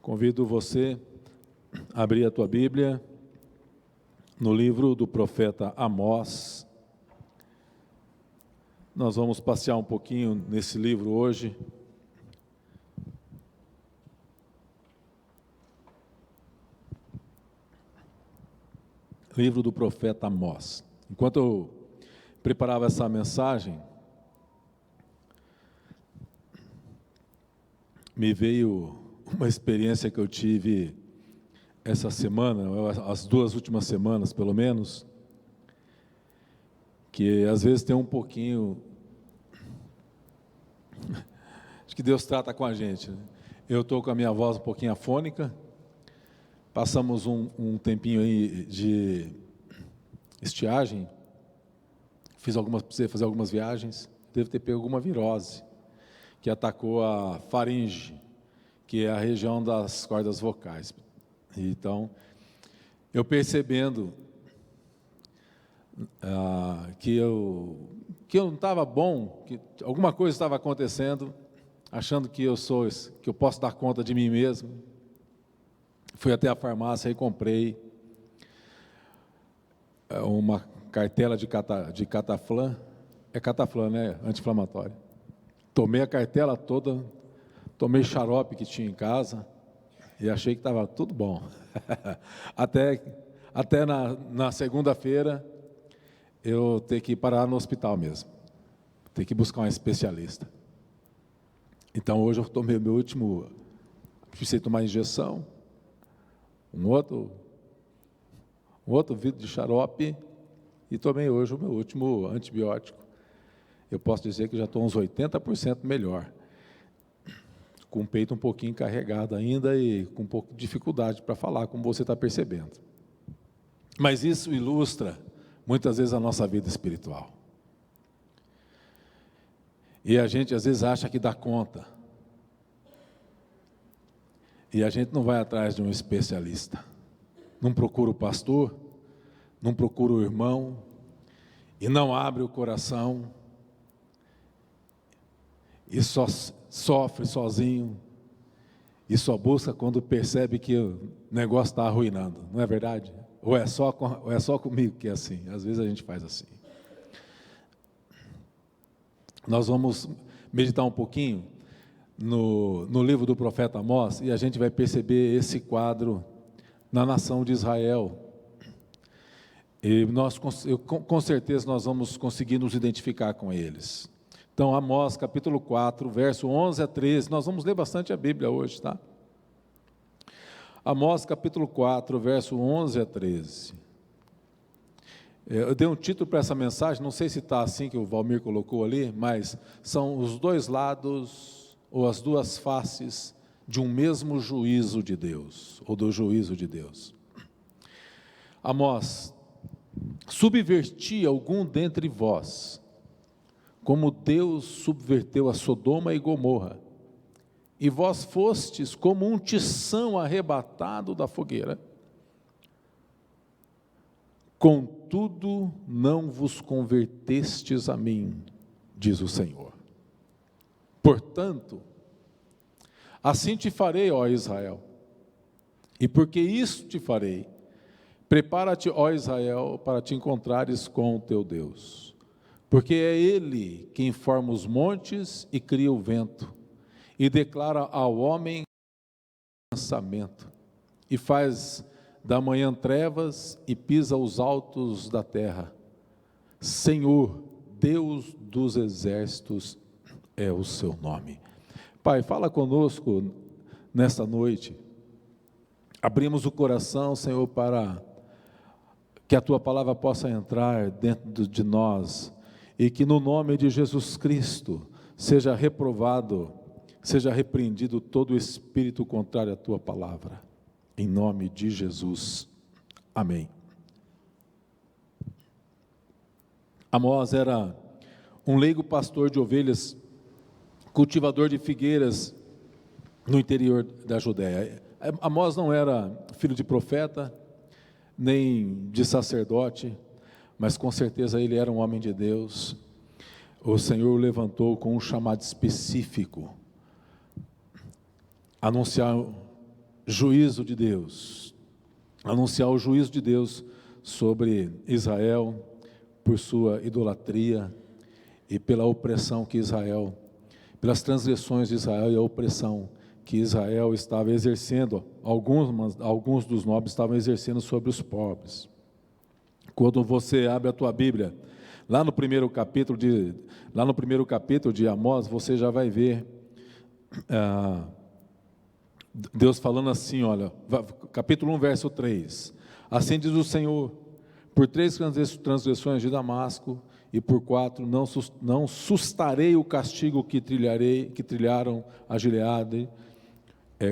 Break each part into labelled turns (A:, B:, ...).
A: Convido você a abrir a tua Bíblia no livro do profeta Amós. Nós vamos passear um pouquinho nesse livro hoje. Livro do profeta Amós. Enquanto eu preparava essa mensagem, me veio uma experiência que eu tive essa semana, as 2 últimas semanas pelo menos, que às vezes tem um pouquinho, acho que Deus trata com a gente, né? Eu estou com a minha voz um pouquinho afônica, passamos um tempinho aí de estiagem, precisei fazer algumas viagens, devo ter pego alguma virose, que atacou a faringe, que é a região das cordas vocais. Então, eu percebendo que eu não estava bom, que alguma coisa estava acontecendo, achando que eu posso dar conta de mim mesmo, fui até a farmácia e comprei uma cartela de Cataflã, é Cataflã, né? Anti-inflamatório. Tomei a cartela toda, tomei xarope que tinha em casa e achei que estava tudo bom. até na segunda-feira eu ter que parar no hospital mesmo, ter que buscar um especialista. Então hoje eu tomei o meu último, precisei tomar injeção, um outro vidro de xarope e tomei hoje o meu último antibiótico. Eu posso dizer que já estou uns 80% melhor, com o peito um pouquinho carregado ainda e com um pouco de dificuldade para falar, como você está percebendo. Mas isso ilustra muitas vezes a nossa vida espiritual. E a gente às vezes acha que dá conta. E a gente não vai atrás de um especialista. Não procura o pastor, não procura o irmão, e não abre o coração, e só sofre sozinho, e só busca quando percebe que o negócio está arruinando, não é verdade? Ou é só comigo que é assim? Às vezes a gente faz assim. Nós vamos meditar um pouquinho no livro do profeta Amós, e a gente vai perceber esse quadro na nação de Israel. E com certeza nós vamos conseguir nos identificar com eles. Então, Amós, capítulo 4, verso 11 a 13, nós vamos ler bastante a Bíblia hoje, tá? Amós, capítulo 4, verso 11 a 13. Eu dei um título para essa mensagem, não sei se está assim que o Valmir colocou ali, mas são os dois lados, ou as duas faces, de um mesmo juízo de Deus, ou do juízo de Deus. Amós: subverti algum dentre vós, como Deus subverteu a Sodoma e Gomorra, e vós fostes como um tição arrebatado da fogueira. Contudo, não vos convertestes a mim, diz o Senhor. Portanto, assim te farei, ó Israel, e porque isso te farei, prepara-te, ó Israel, para te encontrares com o teu Deus. Porque é Ele quem forma os montes e cria o vento, e declara ao homem pensamento, e faz da manhã trevas e pisa os altos da terra. Senhor, Deus dos exércitos é o seu nome. Pai, fala conosco nesta noite. Abrimos o coração, Senhor, para que a Tua palavra possa entrar dentro de nós, e que no nome de Jesus Cristo seja reprovado, seja repreendido todo o espírito contrário à Tua palavra, em nome de Jesus, amém. Amós era um leigo pastor de ovelhas, cultivador de figueiras no interior da Judéia. Amós não era filho de profeta, nem de sacerdote, mas com certeza ele era um homem de Deus. O Senhor o levantou com um chamado específico, anunciar juízo de Deus, anunciar o juízo de Deus sobre Israel por sua idolatria e pela opressão que Israel, pelas transgressões de Israel e a opressão que Israel estava exercendo, alguns dos nobres estavam exercendo sobre os pobres. Quando você abre a tua Bíblia, lá no primeiro capítulo de Amós, você já vai ver Deus falando assim, olha, capítulo 1, verso 3, assim diz o Senhor, por 3 transgressões de Damasco, e por 4, não sustarei o castigo que trilharam a Gileade,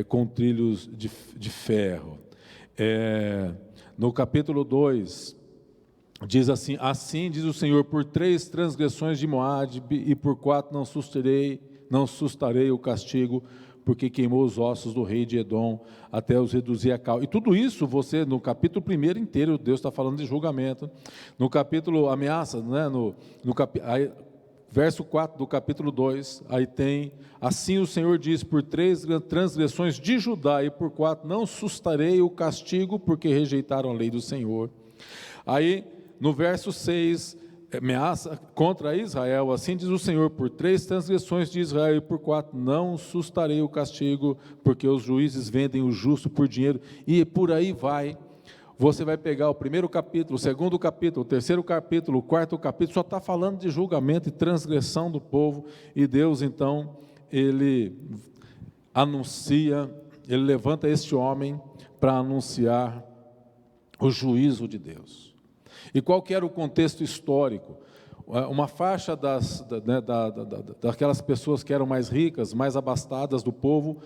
A: com trilhos de ferro. No capítulo 2, diz assim, assim diz o Senhor, por 3 transgressões de Moabe, e por 4 não sustarei o castigo, porque queimou os ossos do rei de Edom, até os reduzir a cal. E tudo isso, no capítulo 1 inteiro, Deus está falando de julgamento. No capítulo ameaça, né? Verso 4 do capítulo 2, aí tem, assim o Senhor diz, por 3 transgressões de Judá, e por 4 não sustarei o castigo, porque rejeitaram a lei do Senhor. Aí, no verso 6, ameaça contra Israel, assim diz o Senhor, por 3 transgressões de Israel, e por 4 não sustarei o castigo, porque os juízes vendem o justo por dinheiro, e por aí vai. Você vai pegar o primeiro capítulo, o segundo capítulo, o terceiro capítulo, o quarto capítulo, só está falando de julgamento e transgressão do povo, e Deus então, Ele anuncia, Ele levanta este homem para anunciar o juízo de Deus. E qual que era o contexto histórico? Uma faixa daquelas pessoas que eram mais ricas, mais abastadas do povo,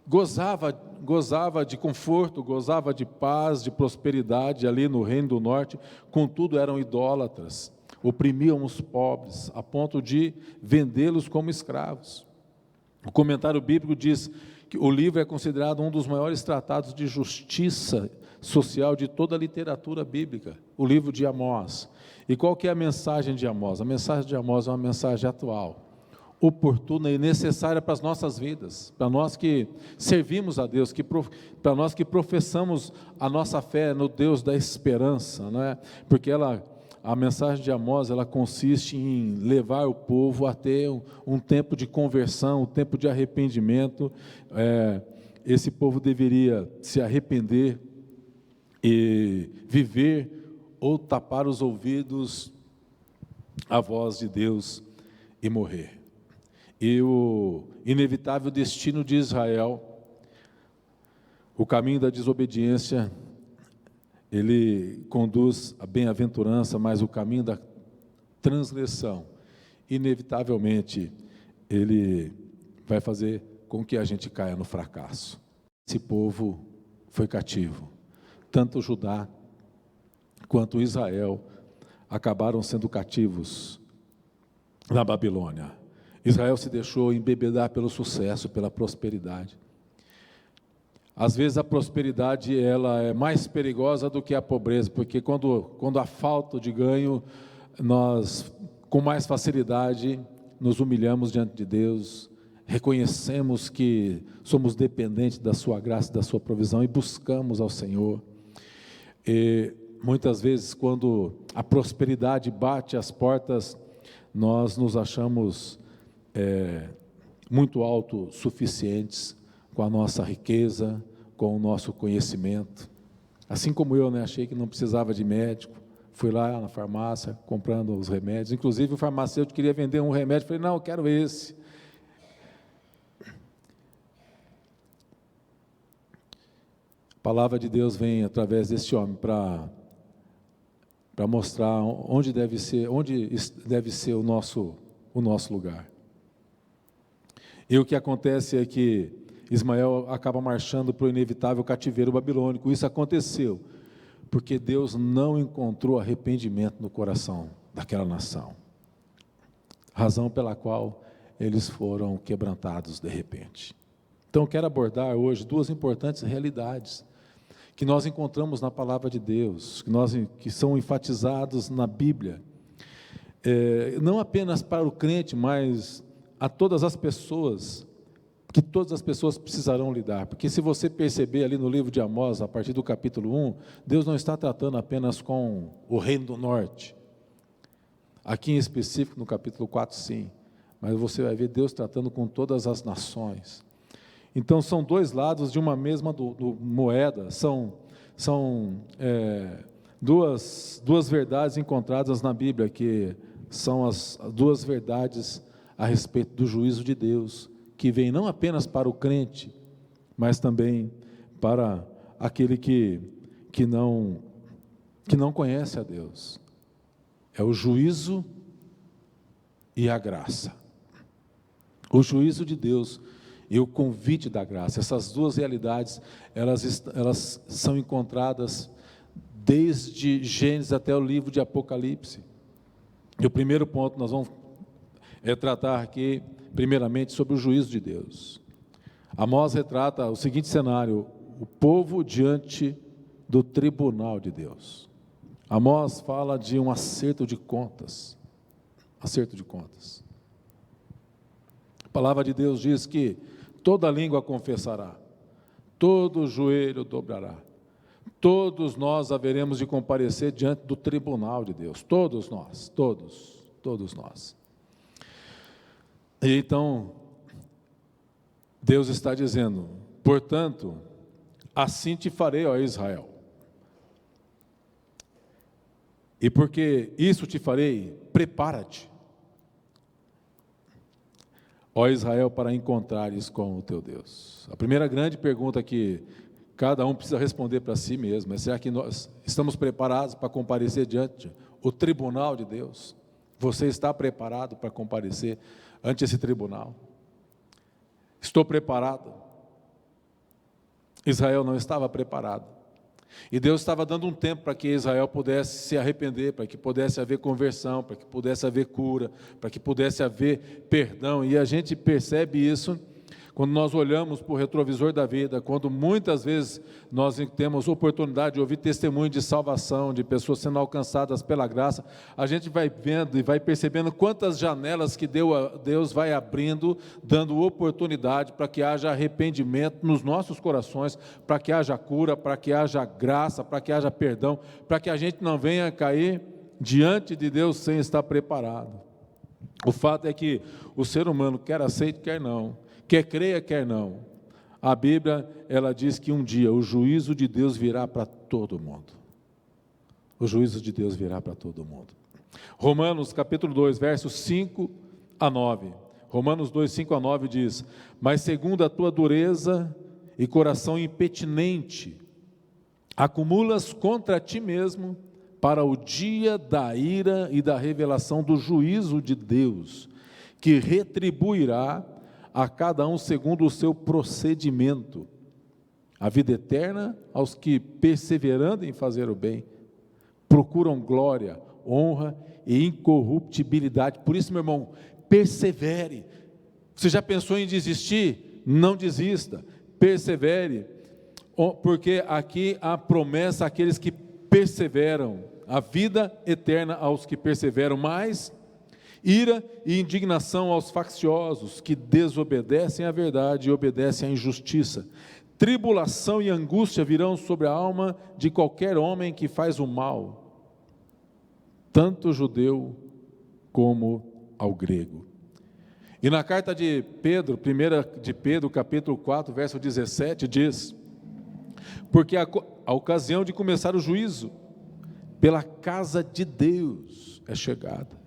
A: gozava de conforto, gozava de paz, de prosperidade ali no Reino do Norte, contudo eram idólatras, oprimiam os pobres, a ponto de vendê-los como escravos. O comentário bíblico diz que o livro é considerado um dos maiores tratados de justiça social de toda a literatura bíblica, o livro de Amós. E qual que é a mensagem de Amós? A mensagem de Amós é uma mensagem atual, oportuna e necessária para as nossas vidas, para nós que servimos a Deus, para nós que professamos a nossa fé no Deus da esperança, não é? Porque a mensagem de Amós, ela consiste em levar o povo a ter um tempo de conversão, um tempo de arrependimento. Esse povo deveria se arrepender e viver ou tapar os ouvidos à voz de Deus e morrer. E o inevitável destino de Israel, o caminho da desobediência, ele conduz à bem-aventurança, mas o caminho da transgressão, inevitavelmente, ele vai fazer com que a gente caia no fracasso. Esse povo foi cativo. Tanto Judá quanto Israel acabaram sendo cativos na Babilônia. Israel se deixou embebedar pelo sucesso, pela prosperidade. Às vezes a prosperidade ela é mais perigosa do que a pobreza, porque quando há falta de ganho, nós com mais facilidade nos humilhamos diante de Deus, reconhecemos que somos dependentes da sua graça, da sua provisão e buscamos ao Senhor. E muitas vezes quando a prosperidade bate às portas, nós nos achamos muito autossuficientes com a nossa riqueza, com o nosso conhecimento. Assim como eu, achei que não precisava de médico, fui lá na farmácia comprando os remédios, inclusive o farmacêutico queria vender um remédio, falei, não, eu quero esse. A palavra de Deus vem através desse homem para mostrar onde deve ser o nosso lugar. E o que acontece é que Ismael acaba marchando para o inevitável cativeiro babilônico. Isso aconteceu porque Deus não encontrou arrependimento no coração daquela nação, razão pela qual eles foram quebrantados de repente. Então, eu quero abordar hoje 2 importantes realidades que nós encontramos na palavra de Deus, que são enfatizados na Bíblia, não apenas para o crente, mas a todas as pessoas que todas as pessoas precisarão lidar, porque se você perceber ali no livro de Amós, a partir do capítulo 1, Deus não está tratando apenas com o reino do norte, aqui em específico no capítulo 4 sim, mas você vai ver Deus tratando com todas as nações. Então são dois lados de uma mesma moeda, são duas verdades encontradas na Bíblia, que são as duas verdades a respeito do juízo de Deus, que vem não apenas para o crente, mas também para aquele que não conhece a Deus. É o juízo e a graça. O juízo de Deus e o convite da graça. Essas duas realidades, elas são encontradas desde Gênesis até o livro de Apocalipse. E o primeiro ponto nós vamos tratar aqui, primeiramente, sobre o juízo de Deus. Amós retrata o seguinte cenário: o povo diante do tribunal de Deus. Amós fala de um acerto de contas. Acerto de contas. A palavra de Deus diz que toda língua confessará, todo joelho dobrará, todos nós haveremos de comparecer diante do tribunal de Deus, todos nós, todos nós. E então, Deus está dizendo: portanto, assim te farei, ó Israel, e porque isso te farei, prepara-te, ó Israel, para encontrares com o teu Deus. A primeira grande pergunta que cada um precisa responder para si mesmo é: será que nós estamos preparados para comparecer diante o tribunal de Deus? Você está preparado para comparecer ante esse tribunal? Estou preparado? Israel não estava preparado. E Deus estava dando um tempo para que Israel pudesse se arrepender, para que pudesse haver conversão, para que pudesse haver cura, para que pudesse haver perdão. E a gente percebe isso quando nós olhamos para o retrovisor da vida, quando muitas vezes nós temos oportunidade de ouvir testemunho de salvação, de pessoas sendo alcançadas pela graça, a gente vai vendo e vai percebendo quantas janelas que Deus vai abrindo, dando oportunidade para que haja arrependimento nos nossos corações, para que haja cura, para que haja graça, para que haja perdão, para que a gente não venha cair diante de Deus sem estar preparado. O fato é que o ser humano, quer aceite, quer não, quer creia, quer não, a Bíblia, ela diz que um dia o juízo de Deus virá para todo mundo. O juízo de Deus virá para todo mundo. Romanos capítulo 2, versos 5 a 9. Romanos 2, 5 a 9 diz: mas segundo a tua dureza e coração impetinente, acumulas contra ti mesmo para o dia da ira e da revelação do juízo de Deus, que retribuirá a cada um segundo o seu procedimento, a vida eterna aos que, perseverando em fazer o bem, procuram glória, honra e incorruptibilidade. Por isso, meu irmão, persevere. Você já pensou em desistir? Não desista, persevere, porque aqui há promessa àqueles que perseveram, a vida eterna aos que perseveram, mas ira e indignação aos facciosos, que desobedecem à verdade e obedecem à injustiça. Tribulação e angústia virão sobre a alma de qualquer homem que faz o mal, tanto judeu como ao grego. E na carta de Pedro, 1 de Pedro, capítulo 4, verso 17, diz: porque a ocasião de começar o juízo pela casa de Deus é chegada.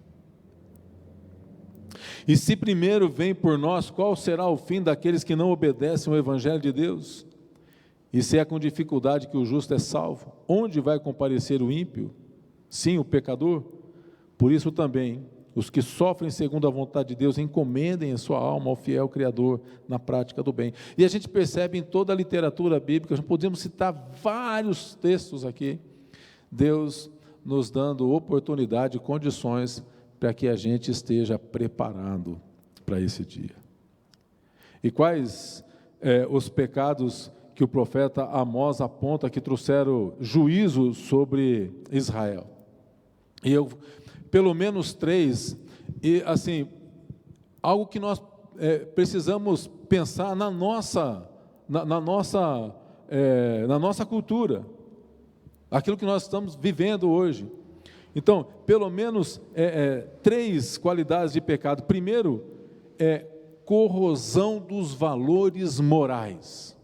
A: E se primeiro vem por nós, qual será o fim daqueles que não obedecem ao Evangelho de Deus? E se é com dificuldade que o justo é salvo, onde vai comparecer o ímpio? Sim, o pecador. Por isso também, os que sofrem segundo a vontade de Deus, encomendem a sua alma ao fiel Criador na prática do bem. E a gente percebe em toda a literatura bíblica, já podemos citar vários textos aqui, Deus nos dando oportunidade e condições para que a gente esteja preparado para esse dia. E quais os pecados que o profeta Amós aponta que trouxeram juízo sobre Israel? E pelo menos 3, e assim, algo que nós precisamos pensar na nossa cultura, aquilo que nós estamos vivendo hoje. Então, pelo menos 3 qualidades de pecado. Primeiro, corrosão dos valores morais.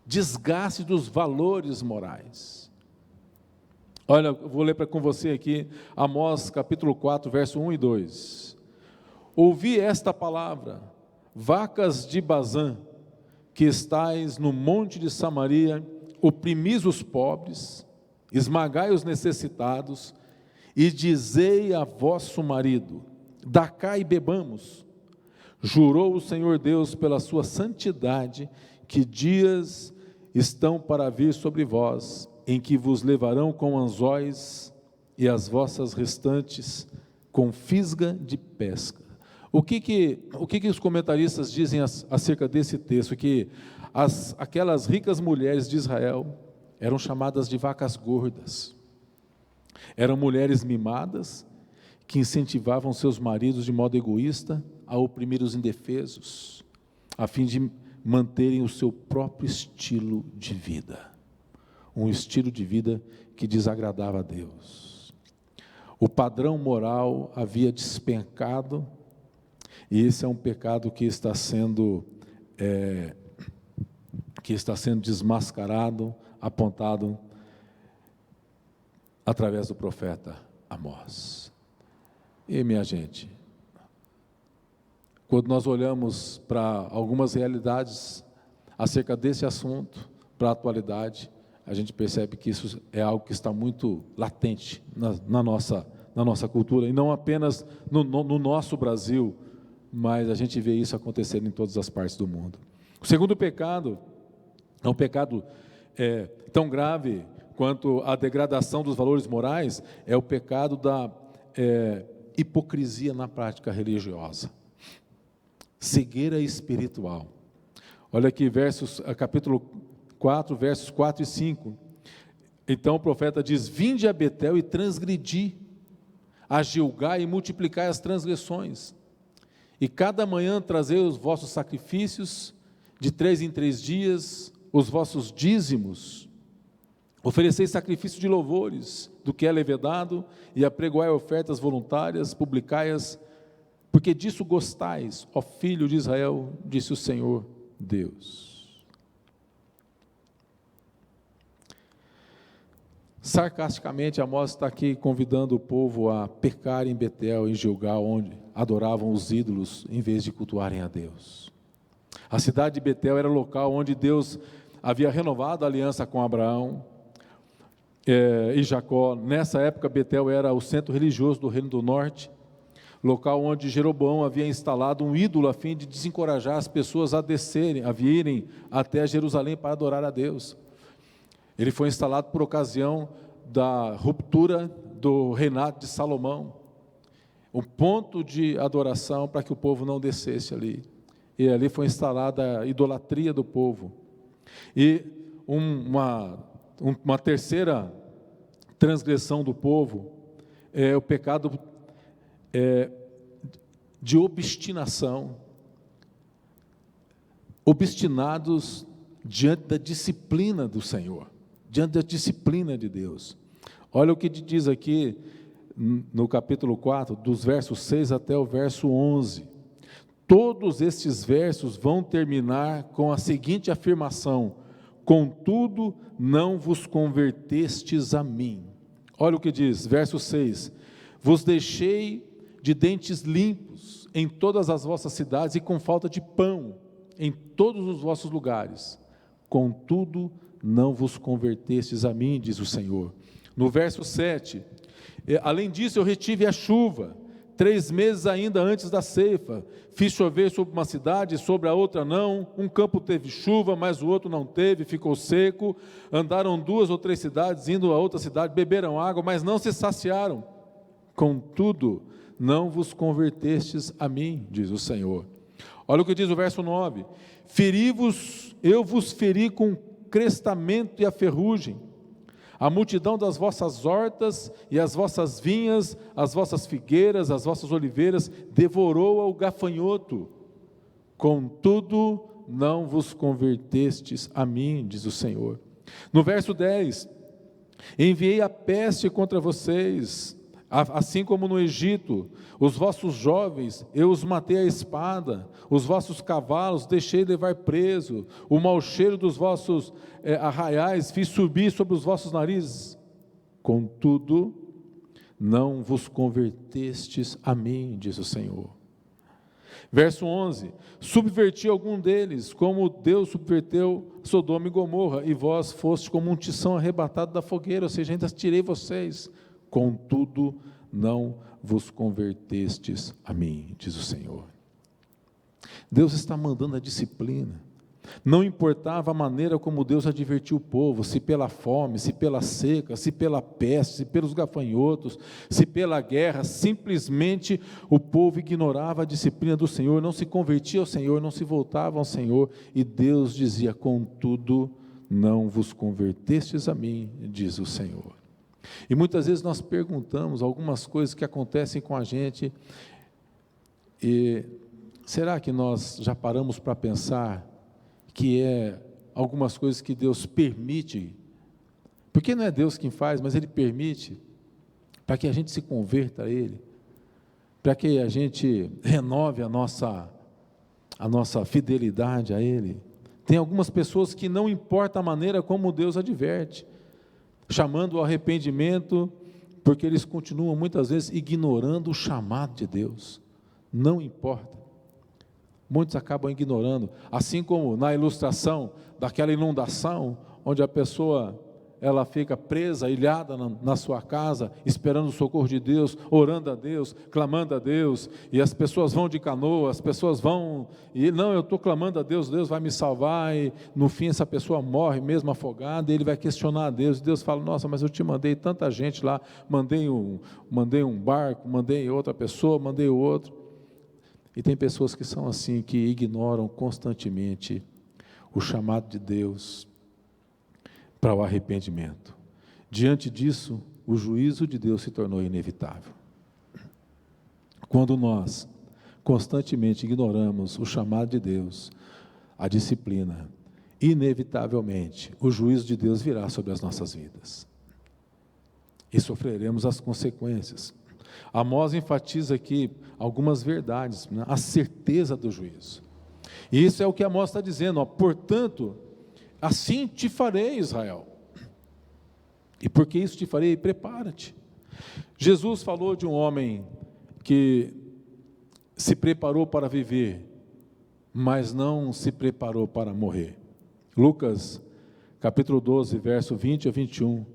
A: Desgaste dos valores morais. Olha, eu vou ler com você aqui, Amós capítulo 4, verso 1 e 2. Ouvi esta palavra, vacas de Bazã, que estais no monte de Samaria, oprimis os pobres, esmagai os necessitados, e dizei a vosso marido, dá cá e bebamos. Jurou o Senhor Deus pela sua santidade, que dias estão para vir sobre vós, em que vos levarão com anzóis e as vossas restantes com fisga de pesca. O que os comentaristas dizem acerca desse texto? Que aquelas ricas mulheres de Israel eram chamadas de vacas gordas. Eram mulheres mimadas que incentivavam seus maridos de modo egoísta a oprimir os indefesos, a fim de manterem o seu próprio estilo de vida. Um estilo de vida que desagradava a Deus. O padrão moral havia despencado, e esse é um pecado que está sendo desmascarado, apontado através do profeta Amós. E minha gente, quando nós olhamos para algumas realidades acerca desse assunto, para a atualidade, a gente percebe que isso é algo que está muito latente na nossa cultura, e não apenas no nosso Brasil, mas a gente vê isso acontecendo em todas as partes do mundo. O segundo pecado é um pecado tão grave quanto a degradação dos valores morais, é o pecado da hipocrisia na prática religiosa, cegueira espiritual. Olha aqui, capítulo 4, versos 4 e 5. Então o profeta diz: vinde a Betel e transgredi, a Gilgal e multiplicai as transgressões, e cada manhã trazei os vossos sacrifícios, de 3 em 3 dias, os vossos dízimos, ofereceis sacrifício de louvores, do que é levedado, e apregoai ofertas voluntárias, publicai-as, porque disso gostais, ó filho de Israel, disse o Senhor Deus. Sarcasticamente, Amós está aqui convidando o povo a pecar em Betel, em Gilgal, onde adoravam os ídolos, em vez de cultuarem a Deus. A cidade de Betel era o local onde Deus havia renovado a aliança com Abraão e Jacó. Nessa época, Betel era o centro religioso do Reino do Norte, local onde Jeroboão havia instalado um ídolo a fim de desencorajar as pessoas a virem até Jerusalém para adorar a Deus. Ele foi instalado por ocasião da ruptura do reinado de Salomão, um ponto de adoração para que o povo não descesse ali. E ali foi instalada a idolatria do povo. E uma terceira transgressão do povo é o pecado de obstinação, obstinados diante da disciplina do Senhor, diante da disciplina de Deus. Olha o que diz aqui no capítulo 4, dos versos 6 até o verso 11. Todos estes versos vão terminar com a seguinte afirmação: contudo, não vos convertestes a mim. Olha o que diz, verso 6: vos deixei de dentes limpos em todas as vossas cidades e com falta de pão em todos os vossos lugares. Contudo, não vos convertestes a mim, diz o Senhor. No verso 7, além disso eu retive a chuva, 3 meses ainda antes da ceifa, fiz chover sobre uma cidade, sobre a outra não, um campo teve chuva, mas o outro não teve, ficou seco, andaram 2 ou 3 cidades, indo a outra cidade, beberam água, mas não se saciaram. Contudo, não vos convertestes a mim, diz o Senhor. Olha o que diz o verso 9, eu vos feri com crestamento e a ferrugem, A multidão das vossas hortas e as vossas vinhas, as vossas figueiras, as vossas oliveiras, devorou o gafanhoto. Contudo, não vos convertestes a mim, diz o Senhor. No verso 10, enviei a peste contra vocês, assim como no Egito, os vossos jovens, eu os matei à espada, os vossos cavalos deixei levar preso, o mau cheiro dos vossos arraiais fiz subir sobre os vossos narizes. Contudo, não vos convertestes a mim, diz o Senhor. Verso 11, subverti algum deles, como Deus subverteu Sodoma e Gomorra, e vós foste como um tição arrebatado da fogueira, ou seja, ainda tirei vocês, contudo, não vos convertestes a mim, diz o Senhor. Deus está mandando a disciplina. Não importava a maneira como Deus advertiu o povo, se pela fome, se pela seca, se pela peste, se pelos gafanhotos, se pela guerra, simplesmente o povo ignorava a disciplina do Senhor, não se convertia ao Senhor, não se voltava ao Senhor, e Deus dizia, contudo, não vos convertestes a mim, diz o Senhor. E muitas vezes nós perguntamos algumas coisas que acontecem com a gente, e será que nós já paramos para pensar que algumas coisas que Deus permite, porque não é Deus quem faz, mas Ele permite, para que a gente se converta a Ele, para que a gente renove a nossa fidelidade a Ele. Tem algumas pessoas que não importa a maneira como Deus adverte, chamando ao arrependimento, porque eles continuam muitas vezes ignorando o chamado de Deus, não importa. Muitos acabam ignorando, assim como na ilustração daquela inundação, onde a pessoa, ela fica presa, ilhada na sua casa, esperando o socorro de Deus, orando a Deus, clamando a Deus, e as pessoas vão de canoa, as pessoas vão, e não, eu estou clamando a Deus, Deus vai me salvar, e no fim essa pessoa morre mesmo afogada, e ele vai questionar a Deus, e Deus fala, nossa, mas eu te mandei tanta gente lá, mandei um barco, mandei outra pessoa, mandei o outro. E tem pessoas que são assim, que ignoram constantemente o chamado de Deus para o arrependimento. Diante disso, o juízo de Deus se tornou inevitável. Quando nós constantemente ignoramos o chamado de Deus, a disciplina, inevitavelmente, o juízo de Deus virá sobre as nossas vidas. E sofreremos as consequências. Amós enfatiza aqui algumas verdades, né? A certeza do juízo. E isso é o que Amós está dizendo, ó, portanto, assim te farei, Israel. E porque isso te farei, prepara-te. Jesus falou de um homem que se preparou para viver, mas não se preparou para morrer. Lucas, capítulo 12, verso 20 a 21.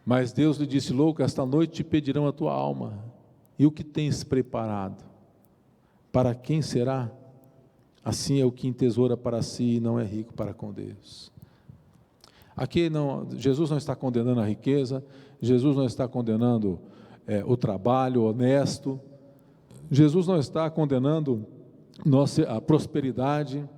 A: Mas Deus lhe disse, louco, esta noite te pedirão a tua alma, e o que tens preparado? Para quem será? Assim é o que entesoura para si e não é rico para com Deus. Aqui Jesus não está condenando a riqueza, Jesus não está condenando o trabalho honesto, Jesus não está condenando a prosperidade.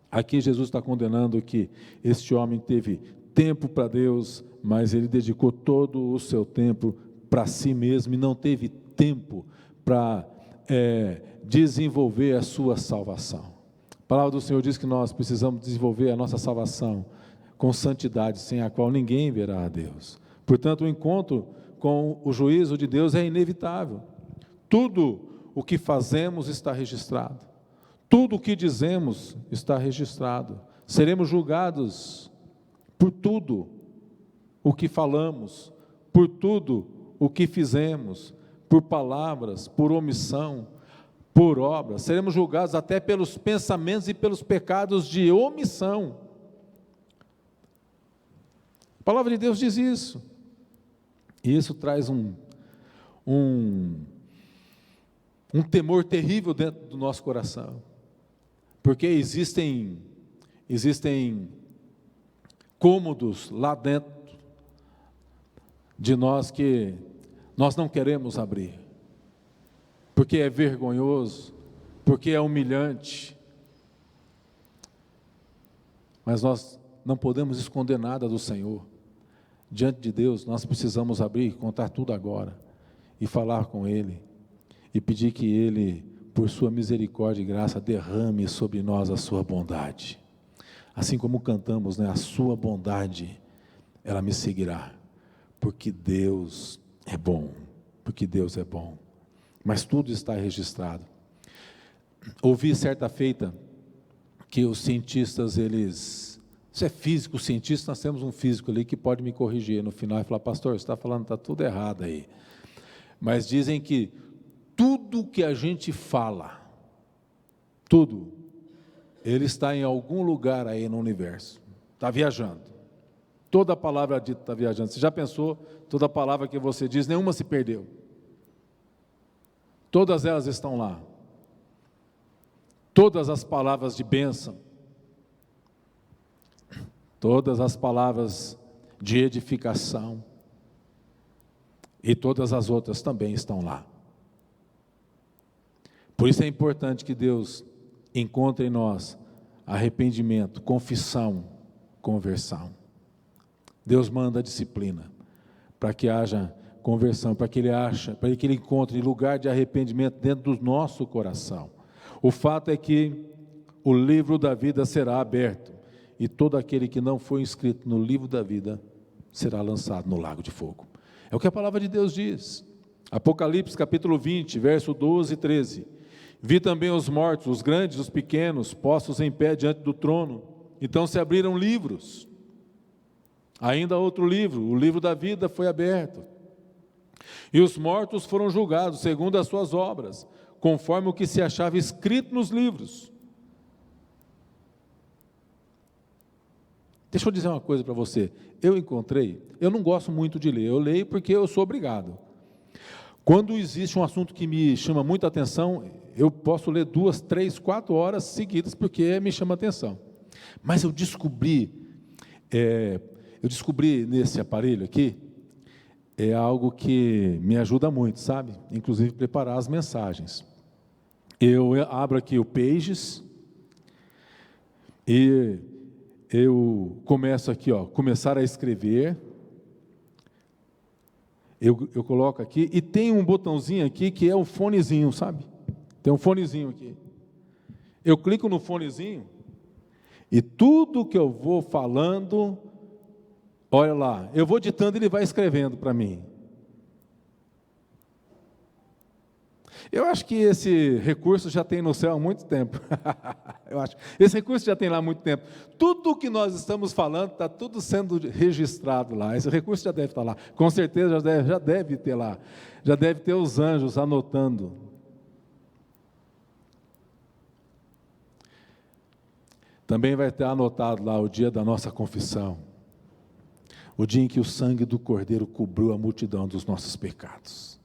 A: Aqui Jesus está condenando que este homem teve tempo para Deus, mas ele dedicou todo o seu tempo para si mesmo e não teve tempo para desenvolver a sua salvação. A palavra do Senhor diz que nós precisamos desenvolver a nossa salvação com santidade, sem a qual ninguém verá a Deus. Portanto, o encontro com o juízo de Deus é inevitável. Tudo o que fazemos está registrado. Tudo o que dizemos está registrado. Seremos julgados por tudo o que falamos, por tudo o que fizemos, por palavras, por omissão, por obras. Seremos julgados até pelos pensamentos e pelos pecados de omissão. A palavra de Deus diz isso. E isso traz um temor terrível dentro do nosso coração. Porque existem cômodos lá dentro de nós que nós não queremos abrir, porque é vergonhoso, porque é humilhante, mas nós não podemos esconder nada do Senhor. Diante de Deus, nós precisamos abrir, contar tudo agora, e falar com Ele, e pedir que Ele, por sua misericórdia e graça, derrame sobre nós a sua bondade. Assim como cantamos, né? A sua bondade, ela me seguirá, porque Deus é bom, porque Deus é bom. Mas tudo está registrado. Ouvi certa feita que os cientistas, isso é físico, cientista, nós temos um físico ali que pode me corrigir no final e falar, pastor, você está falando, está tudo errado aí. Mas dizem que tudo que a gente fala, tudo, ele está em algum lugar aí no universo, está viajando. Toda palavra dita está viajando. Você já pensou, toda palavra que você diz, nenhuma se perdeu. Todas elas estão lá. Todas as palavras de bênção, todas as palavras de edificação, e todas as outras também estão lá. Por isso é importante que Deus encontre em nós arrependimento, confissão, conversão. Deus manda a disciplina para que haja conversão, para que ele encontre lugar de arrependimento dentro do nosso coração. O fato é que o livro da vida será aberto e todo aquele que não foi inscrito no livro da vida será lançado no lago de fogo. É o que a palavra de Deus diz. Apocalipse capítulo 20, verso 12 e 13. Vi também os mortos, os grandes, os pequenos, postos em pé diante do trono. Então se abriram livros. Ainda outro livro, o livro da vida foi aberto. E os mortos foram julgados segundo as suas obras, conforme o que se achava escrito nos livros. Deixa eu dizer uma coisa para você. Eu não gosto muito de ler, eu leio porque eu sou obrigado. Quando existe um assunto que me chama muita atenção, eu posso ler 2, 3, 4 horas seguidas, porque me chama atenção. Mas eu descobri nesse aparelho aqui, é algo que me ajuda muito, sabe? Inclusive preparar as mensagens. Eu abro aqui o Pages, e eu começo aqui, começar a escrever. Eu coloco aqui, e tem um botãozinho aqui que é um fonezinho, sabe? Tem um fonezinho aqui. Eu clico no fonezinho, e tudo que eu vou falando, olha lá, eu vou ditando e ele vai escrevendo para mim. Eu acho que esse recurso já tem no céu há muito tempo. Eu acho. Esse recurso já tem lá há muito tempo. Tudo o que nós estamos falando está tudo sendo registrado lá. Esse recurso já deve estar lá. Com certeza já deve ter lá. Já deve ter os anjos anotando. Também vai ter anotado lá o dia da nossa confissão. O dia em que o sangue do Cordeiro cobriu a multidão dos nossos pecados.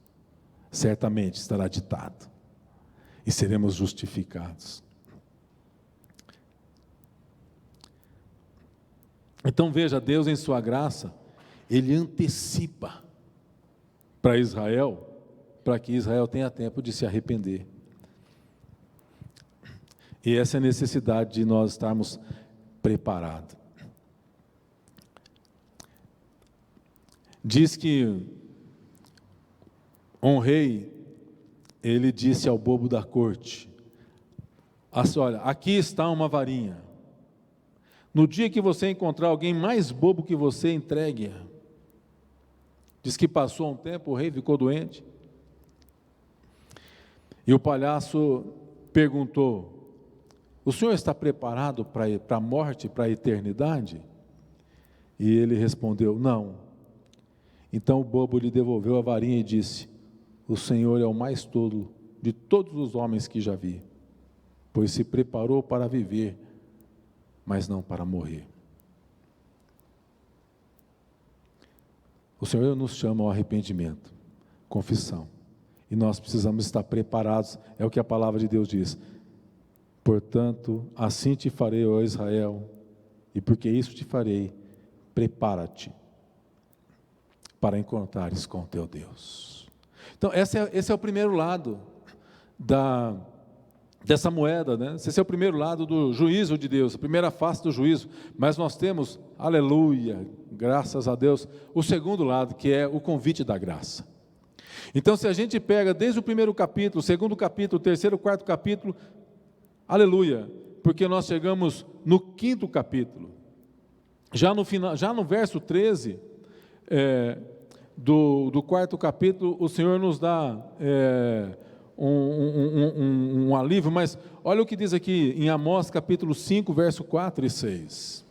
A: Certamente estará ditado. E seremos justificados. Então veja, Deus em sua graça, Ele antecipa para Israel, para que Israel tenha tempo de se arrepender. E essa é a necessidade de nós estarmos preparados. Diz que um rei, ele disse ao bobo da corte, assim, olha, aqui está uma varinha. No dia que você encontrar alguém mais bobo que você, entregue-a. Diz que passou um tempo, o rei ficou doente. E o palhaço perguntou, o senhor está preparado para a morte, para a eternidade? E ele respondeu, não. Então o bobo lhe devolveu a varinha e disse, o Senhor é o mais tolo de todos os homens que já vi, pois se preparou para viver, mas não para morrer. O Senhor nos chama ao arrependimento, confissão, e nós precisamos estar preparados, é o que a palavra de Deus diz. Portanto, assim te farei, ó Israel, e porque isso te farei, prepara-te para encontrares com teu Deus. Então, esse é o primeiro lado dessa moeda, né? Esse é o primeiro lado do juízo de Deus, a primeira face do juízo, mas nós temos, aleluia, graças a Deus, o segundo lado, que é o convite da graça. Então, se a gente pega desde o primeiro capítulo, segundo capítulo, terceiro, quarto capítulo, aleluia, porque nós chegamos no quinto capítulo, já no final, já no verso 13, do quarto capítulo, o Senhor nos dá um alívio, mas olha o que diz aqui em Amós capítulo 5, verso 4 e 6.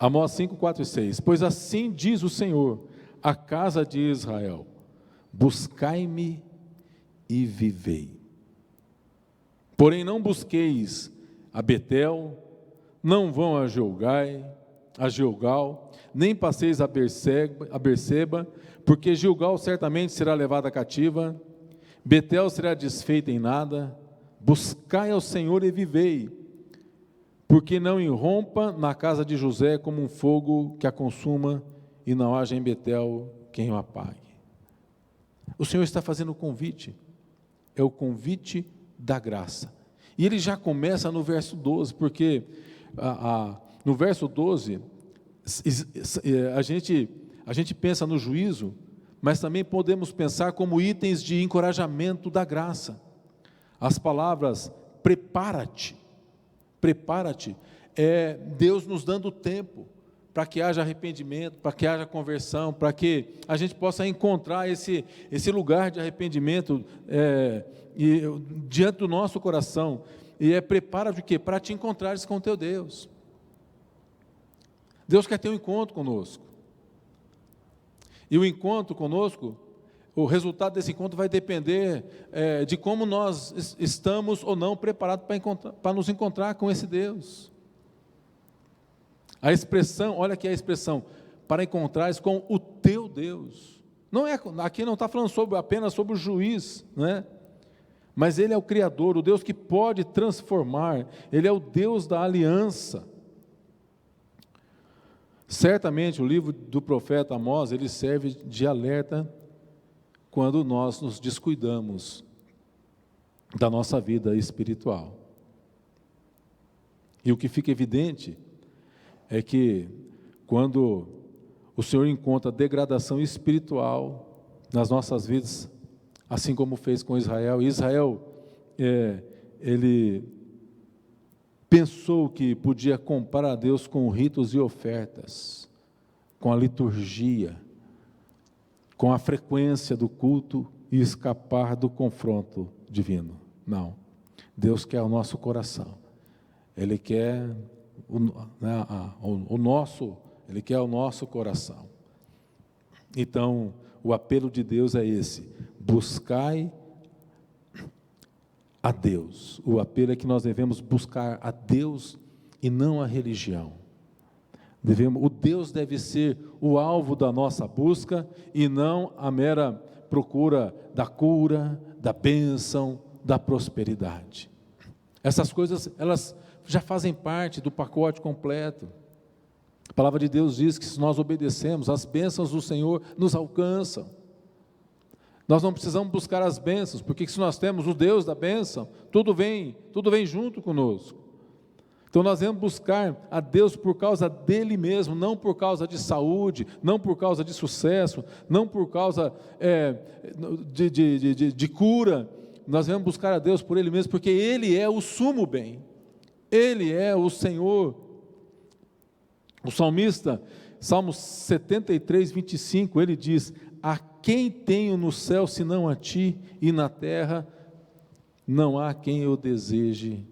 A: Amós 5, 4 e 6. Pois assim diz o Senhor, a casa de Israel: buscai-me e vivei. Porém não busqueis a Betel, não vão a Gilgal, nem passeis a Berseba, porque Gilgal certamente será levada cativa, Betel será desfeita em nada. Buscai ao Senhor e vivei, porque não irrompa na casa de José como um fogo que a consuma, e não haja em Betel quem o apague. O Senhor está fazendo o convite, é o convite da graça, e ele já começa no verso 12, porque no verso 12, a gente pensa no juízo, mas também podemos pensar como itens de encorajamento da graça. As palavras prepara-te, é Deus nos dando tempo para que haja arrependimento, para que haja conversão, para que a gente possa encontrar esse lugar de arrependimento diante do nosso coração. E prepara de quê? Para te encontrares com o teu Deus. Deus quer ter um encontro conosco. E o encontro conosco, o resultado desse encontro vai depender de como nós estamos ou não preparados para nos encontrar com esse Deus. A expressão, olha aqui a expressão, para encontrares com o teu Deus. Aqui não está falando apenas sobre o juiz, né? Mas Ele é o Criador, o Deus que pode transformar, Ele é o Deus da aliança. Certamente o livro do profeta Amós, ele serve de alerta quando nós nos descuidamos da nossa vida espiritual. E o que fica evidente é que quando o Senhor encontra degradação espiritual nas nossas vidas, assim como fez com Israel, ele pensou que podia comparar a Deus com ritos e ofertas, com a liturgia, com a frequência do culto e escapar do confronto divino. Não, Deus quer o nosso coração, Ele quer Ele quer o nosso coração. Então, o apelo de Deus é esse: buscai a Deus. O apelo é que nós devemos buscar a Deus e não a religião. O Deus deve ser o alvo da nossa busca e não a mera procura da cura, da bênção, da prosperidade. Essas coisas, elas já fazem parte do pacote completo. A palavra de Deus diz que se nós obedecemos, as bênçãos do Senhor nos alcançam. Nós não precisamos buscar as bênçãos, porque se nós temos o Deus da bênção, tudo vem junto conosco. Então nós devemos buscar a Deus por causa dEle mesmo, não por causa de saúde, não por causa de sucesso, não por causa de cura. Nós devemos buscar a Deus por Ele mesmo, porque Ele é o sumo bem, Ele é o Senhor. O salmista, Salmo 73, 25, ele diz: a quem tenho no céu senão a ti, e na terra não há quem eu deseje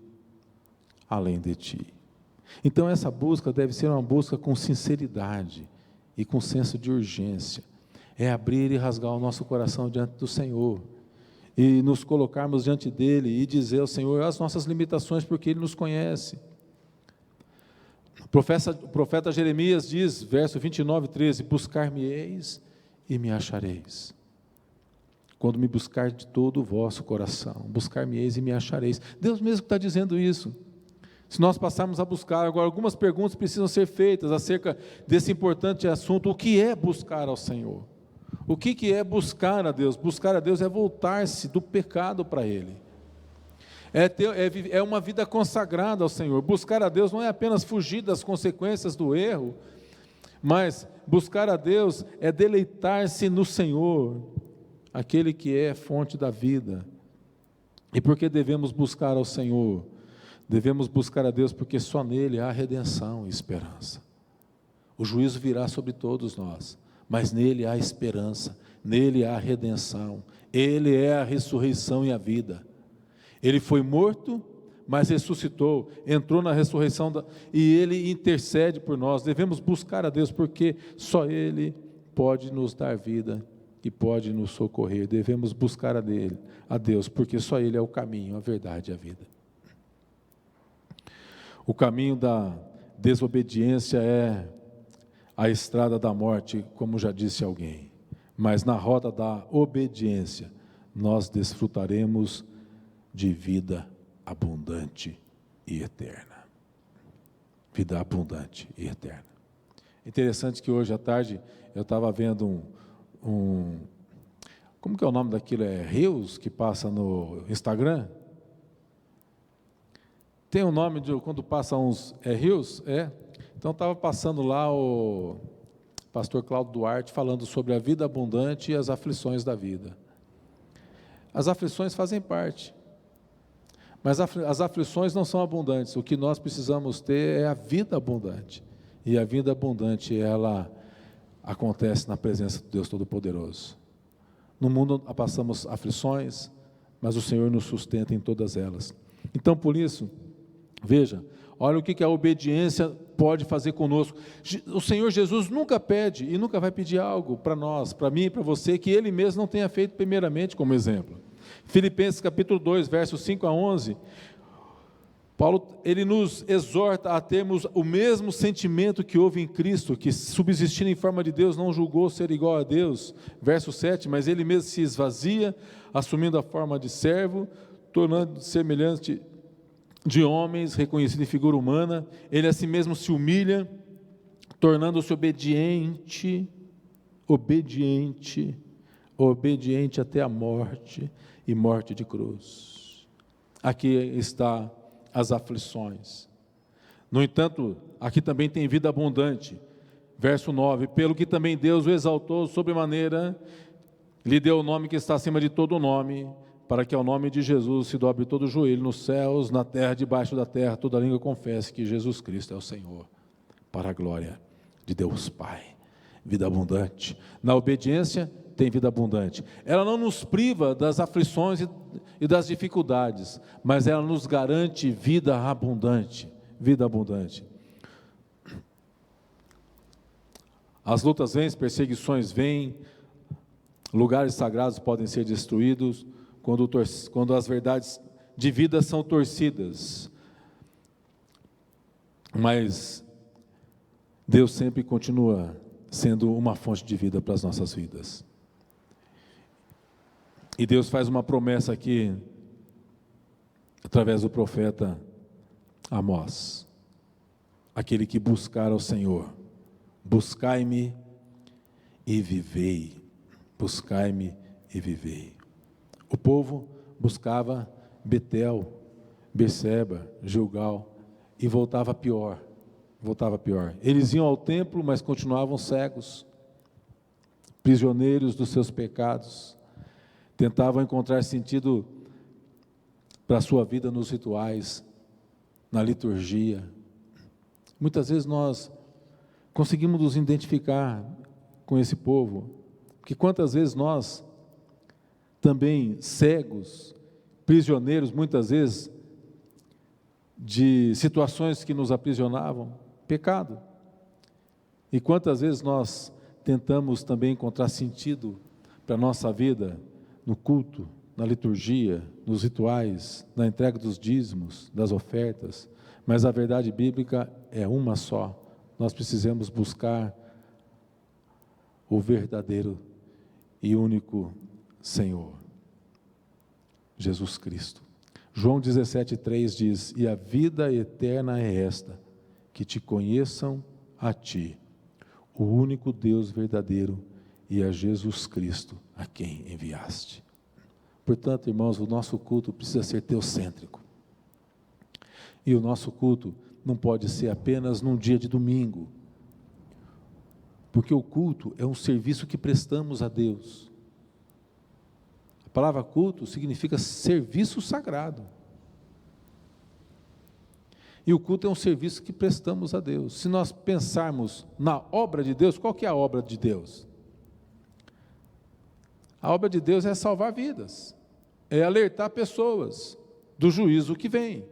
A: além de ti. Então essa busca deve ser uma busca com sinceridade e com senso de urgência. É abrir e rasgar o nosso coração diante do Senhor e nos colocarmos diante dEle e dizer ao Senhor as nossas limitações, porque Ele nos conhece. O profeta Jeremias diz, verso 29, 13: buscar-me-eis e me achareis, quando me buscar de todo o vosso coração. Buscar-me-eis e me achareis. Deus mesmo está dizendo isso. Se nós passarmos a buscar, agora algumas perguntas precisam ser feitas acerca desse importante assunto: o que é buscar ao Senhor? O que é buscar a Deus? Buscar a Deus é voltar-se do pecado para Ele, É uma vida consagrada ao Senhor. Buscar a Deus não é apenas fugir das consequências do erro, mas buscar a Deus é deleitar-se no Senhor, aquele que é fonte da vida. E por que devemos buscar ao Senhor? Devemos buscar a Deus porque só nele há redenção e esperança. O juízo virá sobre todos nós, mas nele há esperança, nele há redenção. Ele é a ressurreição e a vida. Ele foi morto, mas ressuscitou, entrou na ressurreição e Ele intercede por nós. Devemos buscar a Deus, porque só Ele pode nos dar vida e pode nos socorrer. Devemos buscar a Deus, porque só Ele é o caminho, a verdade e a vida. O caminho da desobediência é a estrada da morte, como já disse alguém, mas na roda da obediência nós desfrutaremos de vida abundante e eterna. Vida abundante e eterna. Interessante que hoje à tarde eu estava vendo como que é o nome daquilo? É Reels que passa no Instagram? Tem um nome de quando passa uns... É Reels? É. Então estava passando lá o pastor Cláudio Duarte falando sobre a vida abundante e as aflições da vida. As aflições fazem parte. Mas as aflições não são abundantes. O que nós precisamos ter é a vida abundante. E a vida abundante, ela acontece na presença de Deus Todo-Poderoso. No mundo passamos aflições, mas o Senhor nos sustenta em todas elas. Então, por isso, veja, olha o que a obediência pode fazer conosco. O Senhor Jesus nunca pede e nunca vai pedir algo para nós, para mim e para você, que Ele mesmo não tenha feito primeiramente como exemplo. Filipenses capítulo 2, versos 5 a 11, Paulo, ele nos exorta a termos o mesmo sentimento que houve em Cristo, que subsistindo em forma de Deus, não julgou ser igual a Deus, verso 7, mas ele mesmo se esvazia, assumindo a forma de servo, tornando-se semelhante de homens, reconhecido em figura humana, ele a si mesmo se humilha, tornando-se obediente até a morte, e morte de cruz. Aqui está as aflições. No entanto, aqui também tem vida abundante. Verso 9, pelo que também Deus o exaltou sobremaneira, lhe deu o nome que está acima de todo nome, para que ao nome de Jesus se dobre todo o joelho nos céus, na terra, debaixo da terra, toda língua confesse que Jesus Cristo é o Senhor, para a glória de Deus Pai. Vida abundante. Na obediência, tem vida abundante. Ela não nos priva das aflições e das dificuldades, mas ela nos garante vida abundante. Vida abundante. As lutas vêm, perseguições vêm, lugares sagrados podem ser destruídos, quando as verdades de vida são torcidas. Mas Deus sempre continua sendo uma fonte de vida para as nossas vidas. E Deus faz uma promessa aqui, através do profeta Amós: aquele que buscar ao Senhor, buscai-me e vivei, buscai-me e vivei. O povo buscava Betel, Beceba, Gilgal, e voltava pior. Eles iam ao templo, mas continuavam cegos, prisioneiros dos seus pecados. Tentavam encontrar sentido para a sua vida nos rituais, na liturgia. Muitas vezes nós conseguimos nos identificar com esse povo, porque quantas vezes nós, também cegos, prisioneiros, muitas vezes, de situações que nos aprisionavam, pecado. E quantas vezes nós tentamos também encontrar sentido para a nossa vida, no culto, na liturgia, nos rituais, na entrega dos dízimos, das ofertas, mas a verdade bíblica é uma só. Nós precisamos buscar o verdadeiro e único Senhor, Jesus Cristo. João 17,3 diz: e a vida eterna é esta, que te conheçam a ti, o único Deus verdadeiro, e a Jesus Cristo, a quem enviaste. Portanto, irmãos, o nosso culto precisa ser teocêntrico. E o nosso culto não pode ser apenas num dia de domingo. Porque o culto é um serviço que prestamos a Deus. A palavra culto significa serviço sagrado. E o culto é um serviço que prestamos a Deus. Se nós pensarmos na obra de Deus, qual que é a obra de Deus? A obra de Deus é salvar vidas, é alertar pessoas do juízo que vem.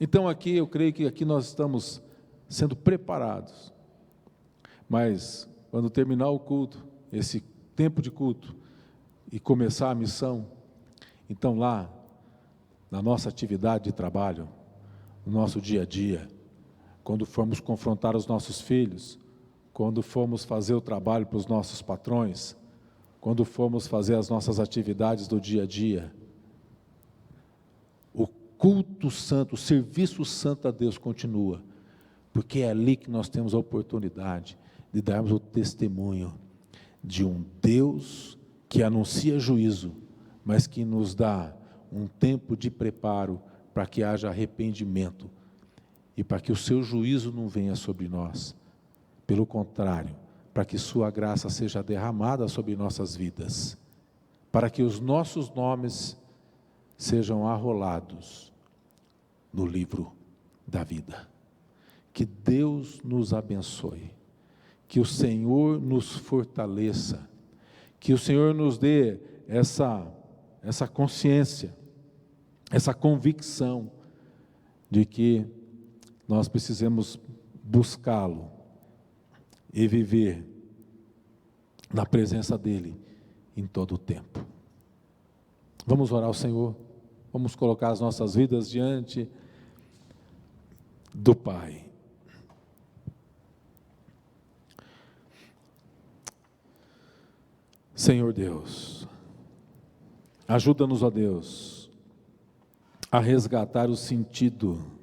A: Então aqui, eu creio que aqui nós estamos sendo preparados. Mas, quando terminar o culto, esse tempo de culto, e começar a missão, então lá, na nossa atividade de trabalho, no nosso dia a dia, quando formos confrontar os nossos filhos, quando formos fazer o trabalho para os nossos patrões, quando formos fazer as nossas atividades do dia a dia, o culto santo, o serviço santo a Deus continua, porque é ali que nós temos a oportunidade de darmos o testemunho de um Deus que anuncia juízo, mas que nos dá um tempo de preparo para que haja arrependimento e para que o seu juízo não venha sobre nós. Pelo contrário, para que sua graça seja derramada sobre nossas vidas, para que os nossos nomes sejam arrolados no livro da vida. Que Deus nos abençoe, que o Senhor nos fortaleça, que o Senhor nos dê essa consciência, essa convicção de que nós precisamos buscá-lo e viver na presença dEle em todo o tempo. Vamos orar ao Senhor, vamos colocar as nossas vidas diante do Pai. Senhor Deus, ajuda-nos, ó Deus, a resgatar o sentido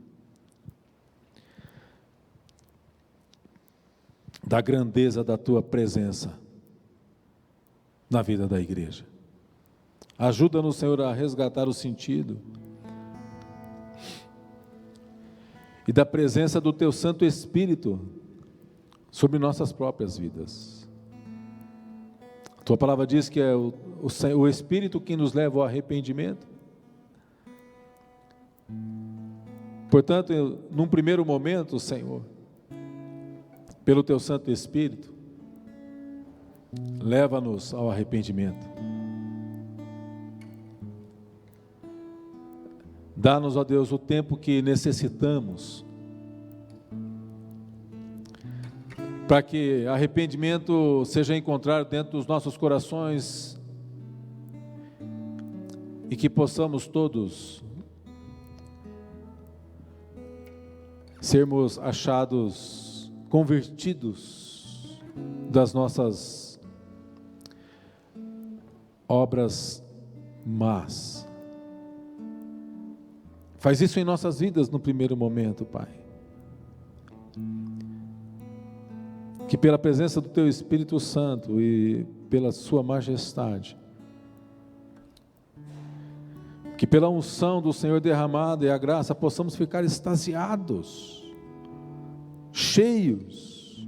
A: da grandeza da Tua presença na vida da igreja. Ajuda-nos, Senhor, a resgatar o sentido e da presença do Teu Santo Espírito sobre nossas próprias vidas. A Tua palavra diz que é o Espírito que nos leva ao arrependimento. Portanto, num primeiro momento, Senhor, pelo Teu Santo Espírito, leva-nos ao arrependimento. Dá-nos, ó Deus, o tempo que necessitamos para que arrependimento seja encontrado dentro dos nossos corações e que possamos todos sermos achados convertidos das nossas obras más. Faz isso em nossas vidas no primeiro momento, Pai. Que pela presença do Teu Espírito Santo e pela Sua majestade, que pela unção do Senhor derramada e a graça, possamos ficar extasiados, cheios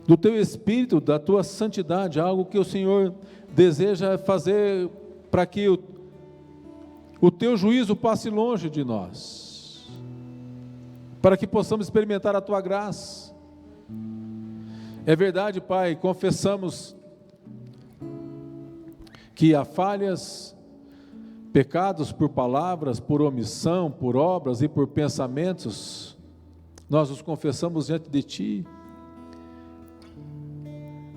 A: do Teu Espírito, da Tua santidade, algo que o Senhor deseja fazer para que o Teu juízo passe longe de nós, para que possamos experimentar a Tua graça. É verdade, Pai, confessamos que há falhas, pecados por palavras, por omissão, por obras e por pensamentos, nós os confessamos diante de Ti,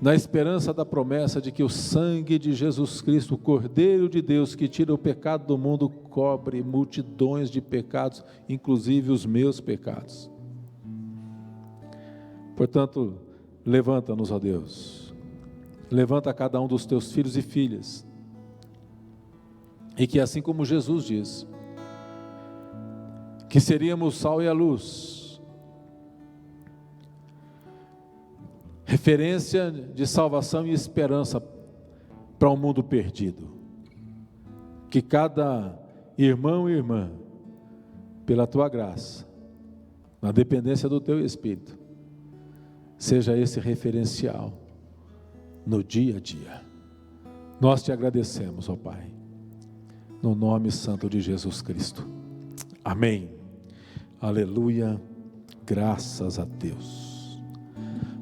A: na esperança da promessa de que o sangue de Jesus Cristo, o Cordeiro de Deus que tira o pecado do mundo, cobre multidões de pecados, inclusive os meus pecados. Portanto, levanta-nos, ó Deus, levanta cada um dos Teus filhos e filhas, e que assim como Jesus diz, que seríamos o sal e a luz, referência de salvação e esperança para um mundo perdido. Que cada irmão e irmã, pela tua graça, na dependência do teu Espírito, seja esse referencial no dia a dia. Nós te agradecemos, ó Pai, no nome santo de Jesus Cristo. Amém. Aleluia. Graças a Deus.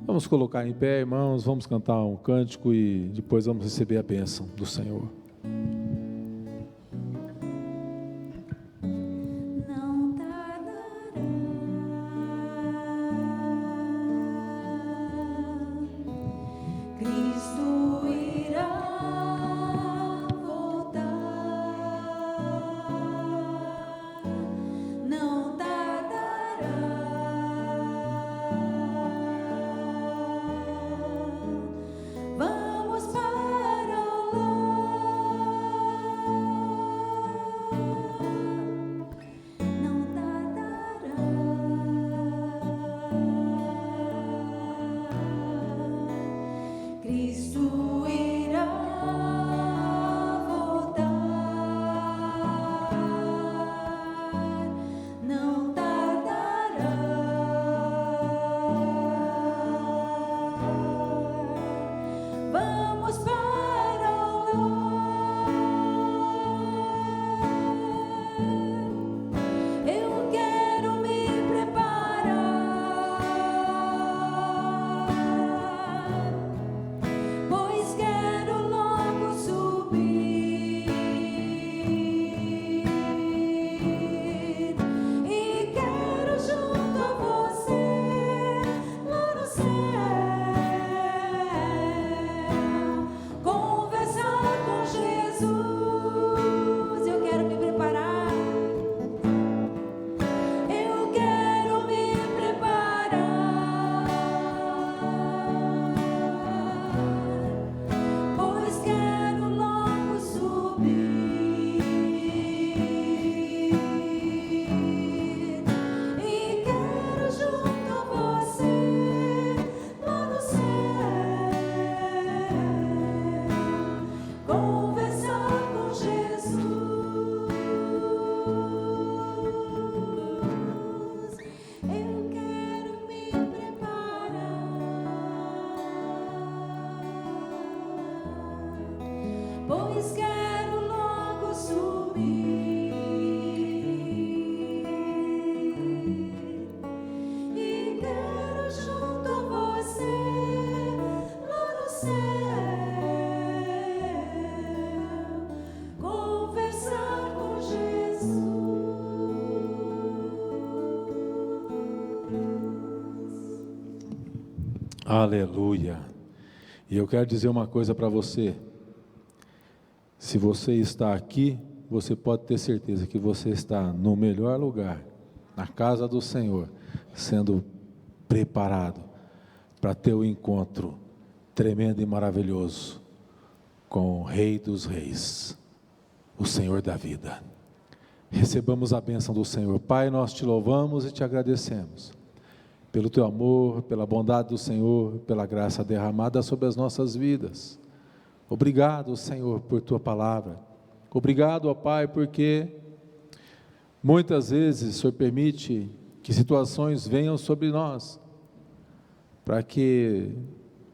A: Vamos colocar em pé, irmãos, vamos cantar um cântico e depois vamos receber a bênção do Senhor. Aleluia. E eu quero dizer uma coisa para você. Se você está aqui, você pode ter certeza que você está no melhor lugar, na casa do Senhor, sendo preparado para ter o encontro tremendo e maravilhoso com o Rei dos Reis, o Senhor da vida. Recebamos a bênção do Senhor. Pai, nós te louvamos e te agradecemos pelo teu amor, pela bondade do Senhor, pela graça derramada sobre as nossas vidas. Obrigado, Senhor, por tua palavra. Obrigado, ó Pai, porque muitas vezes o Senhor permite que situações venham sobre nós, para que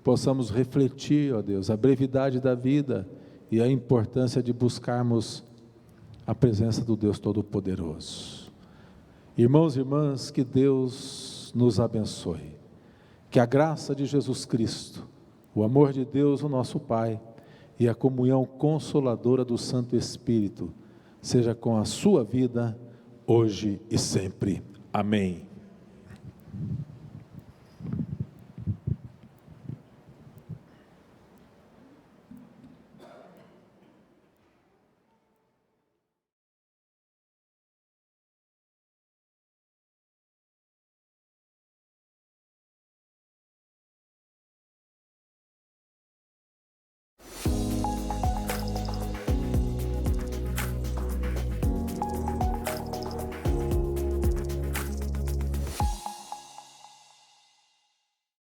A: possamos refletir, ó Deus, a brevidade da vida e a importância de buscarmos a presença do Deus Todo-Poderoso. Irmãos e irmãs, que Deus nos abençoe, que a graça de Jesus Cristo, o amor de Deus, o nosso Pai, e a comunhão consoladora do Santo Espírito, seja com a sua vida, hoje e sempre. Amém.